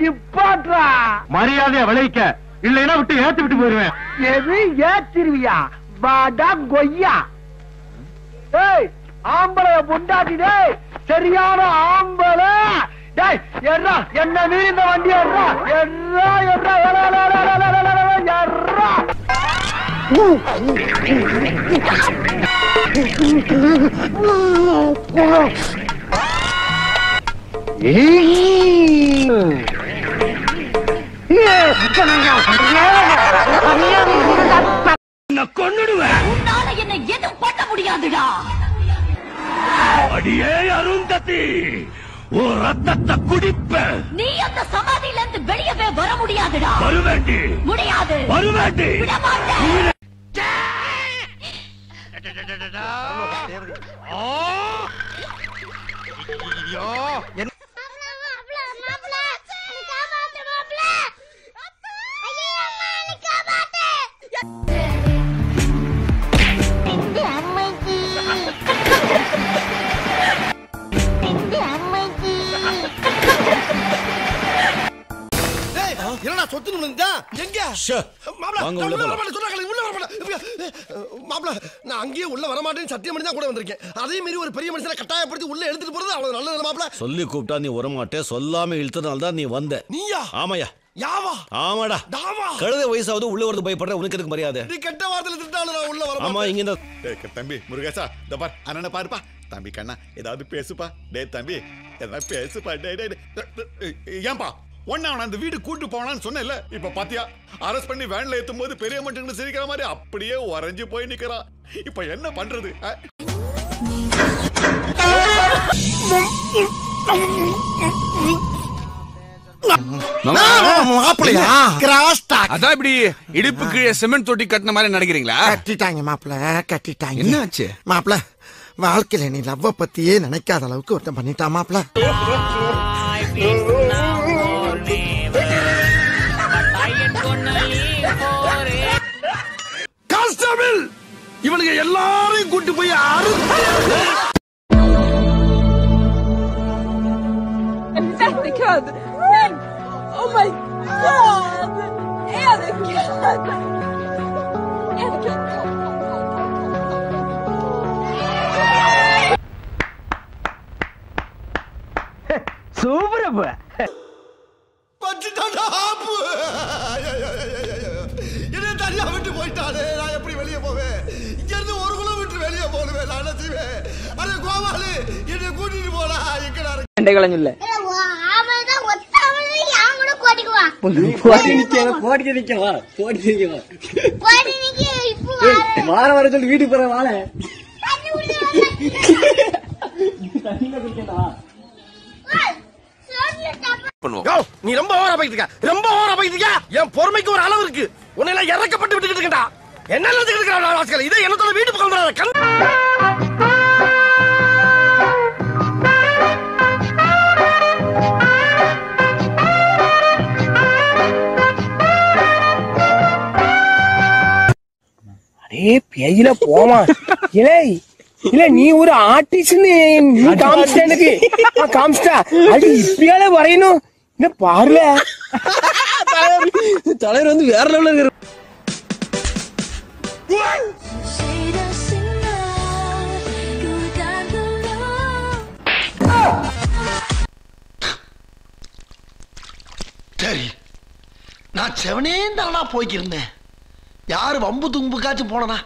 நிப்பாட்றா மரியாதையா விளைவிக்க இல்லைன்னா விட்டு ஏத்து விட்டு போயிருவேன். எது ஏத்திருவியா? வாடா கொய்யா. ஏய் ஆம்பளை பொண்டாட்டி டேய், சரியான ஆம்பளை டேய். எர்ரா என்ன மீறி இந்த வண்டி எர்ரா எர்ரா எர்ரா எர்ரா. கொன்னுடுவேன். உன்னால என்ன எதுவும் பண்ண முடியாதுடா. அடியே அருந்ததி, உன் ரத்தத்தை குடிப்ப. நீ அந்த சமாதியில இருந்து வெளியவே வர முடியாதுடா. வருவேண்டி. முடியாது. வருவேண்டி. விட மாட்டேன். என்னடா சொத்து நிமிந்தா எங்க மாப்ள நான் அங்கேயே உள்ள வர மாட்டேன்னு சத்தியம் பண்ணி தான் கூட வந்திருக்கேன். அதே மாதிரி ஒரு பெரிய மனுஷனை கட்டாயப்படுத்தி உள்ள எடுத்துட்டு போறது அவ்வளவு நல்லது மாப்ள. சொல்லி கூப்பிட்டா நீ வரமாட்டே, சொல்லாம இழுத்தனால தான் நீ வந்த. நீயா? ஆமாயா. யாவா? ஆமாடா. டாவா? கழுத வயசாவது உள்ள வரது பயப்படுற உனக்கு எதுக்கு மரியாதை? நீ கெட்ட வார்த்தையில திட்டாலும் நான் உள்ள வர மாட்டேன். ஆமா இங்க தம்பி முருகேசா இந்த பார் அண்ணனை பாருப்பா. தம்பி கண்ணா ஏதாவது பேசுப்பா. டேய் தம்பி ஏதாவது பேசுப்பா. ஏன்பா ஒன்னு அவன் அந்த வீடு கூட்டு போனான்னு சொன்னேன்ல, இப்ப பாத்தியா அரெஸ்ட் பண்ணி வேன்ல ஏத்தும் போது பெரிய மட்டும் சிரிக்கிற மாதிரி அப்படியே உறைஞ்சு போய் நிக்கிறான். இப்ப என்ன பண்றது? அதான் இப்படி இடுப்பு கீழே சிமெண்ட் தொட்டி கட்டின மாதிரி நினைக்கிறீங்களா? கட்டிட்டாங்க மாப்பிள, கட்டிட்டாங்க. என்னாச்சு மாப்பிள? வாழ்க்கையில நீ லவ்வ பத்தியே நினைக்காத அளவுக்கு ஒருத்தன் பண்ணிட்டா மாப்பிள. கான்ஸ்டபிள் இவனுங்க எல்லாரையும் கூட்டி போய் Oh my God! சூப்பரப்ப பச்சிட்டாடா ஆப்பு. என்ன தனியா விட்டு போயிட்டானே, நான் எப்படி வெளியே போவேன்? இங்க இருந்து ஒரு கிலோமீட்டர் வெளியே போடுவேன். நான் என்ன செய்வேன்? அரே கோபாலு என்னை கூட்டிட்டு போடா. எங்கடா ரெண்டே கலஞ்சில்ல வார வர சொல்லி வீட்டுக்கு போற வாழ நீ ரொம்ப ஓவரா போயிட்டு இருக்க, ரொம்ப ஓவரா போயிட்டு இருக்க. என் பொறுமைக்கு ஒரு அளவு இருக்கு. உன்னை எல்லாம் இறக்கப்பட்டு விட்டுக்கிட்டு இருக்கா. என்ன நினைச்சுக்கிட்டு இதை என்னத்தோட வீட்டு பக்கம் பேஜில போமா. இல்லை இல்ல நீ ஒரு ஆர்டிஸ்ட் காமிச்சிட்ட எனக்கு. காமிச்சிட்டா அது இப்பயால வரையணும். என்ன பாருல தலைவர் வந்து வேற லெவல்ல இருக்கிற. சரி நான் செவனே தானா போய்க்கிருந்தேன். யாரு வம்பு தும்புக்காச்சும் போனனா?